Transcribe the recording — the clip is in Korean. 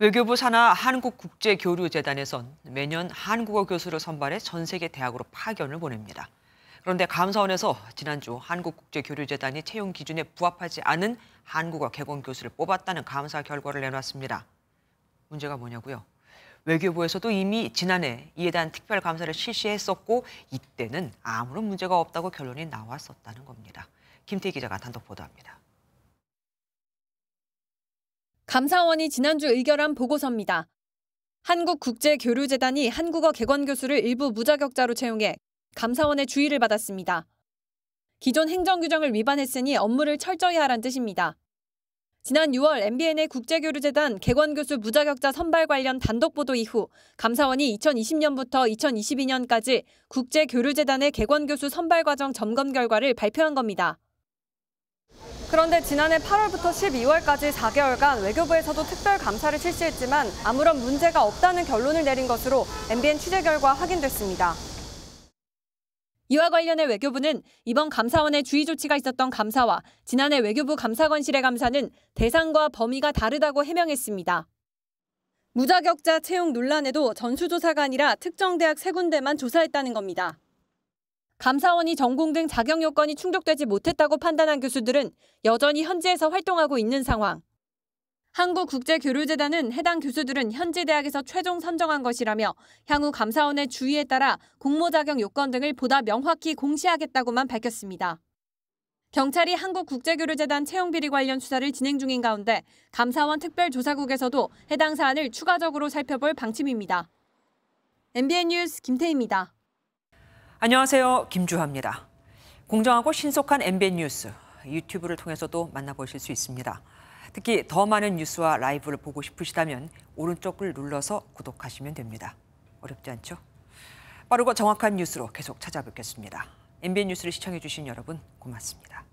외교부 산하 한국국제교류재단에선 매년 한국어 교수를 선발해 전 세계 대학으로 파견을 보냅니다. 그런데 감사원에서 지난주 한국국제교류재단이 채용 기준에 부합하지 않은 한국어 객원 교수를 뽑았다는 감사 결과를 내놨습니다. 문제가 뭐냐고요? 외교부에서도 이미 지난해 이에 대한 특별감사를 실시했었고 이때는 아무런 문제가 없다고 결론이 나왔었다는 겁니다. 김태희 기자가 단독 보도합니다. 감사원이 지난주 의결한 보고서입니다. 한국국제교류재단이 한국어 객원 교수를 일부 무자격자로 채용해 감사원의 주의를 받았습니다. 기존 행정규정을 위반했으니 업무를 철저히 하란 뜻입니다. 지난 6월 MBN의 국제교류재단 객원 교수 무자격자 선발 관련 단독 보도 이후 감사원이 2020년부터 2022년까지 국제교류재단의 객원 교수 선발 과정 점검 결과를 발표한 겁니다. 그런데 지난해 8월부터 12월까지 4개월간 외교부에서도 특별 감사를 실시했지만 아무런 문제가 없다는 결론을 내린 것으로 MBN 취재 결과 확인됐습니다. 이와 관련해 외교부는 이번 감사원의 주의 조치가 있었던 감사와 지난해 외교부 감사관실의 감사는 대상과 범위가 다르다고 해명했습니다. 무자격자 채용 논란에도 전수조사가 아니라 특정 대학 3군데만 조사했다는 겁니다. 감사원이 전공 등 자격 요건이 충족되지 못했다고 판단한 교수들은 여전히 현지에서 활동하고 있는 상황. 한국국제교류재단은 해당 교수들은 현지 대학에서 최종 선정한 것이라며 향후 감사원의 주의에 따라 공모 자격 요건 등을 보다 명확히 공시하겠다고만 밝혔습니다. 경찰이 한국국제교류재단 채용 비리 관련 수사를 진행 중인 가운데 감사원 특별조사국에서도 해당 사안을 추가적으로 살펴볼 방침입니다. MBN 뉴스 김태희입니다. 안녕하세요. 김주하입니다. 공정하고 신속한 MBN 뉴스, 유튜브를 통해서도 만나보실 수 있습니다. 특히 더 많은 뉴스와 라이브를 보고 싶으시다면 오른쪽을 눌러서 구독하시면 됩니다. 어렵지 않죠? 빠르고 정확한 뉴스로 계속 찾아뵙겠습니다. MBN 뉴스를 시청해주신 여러분 고맙습니다.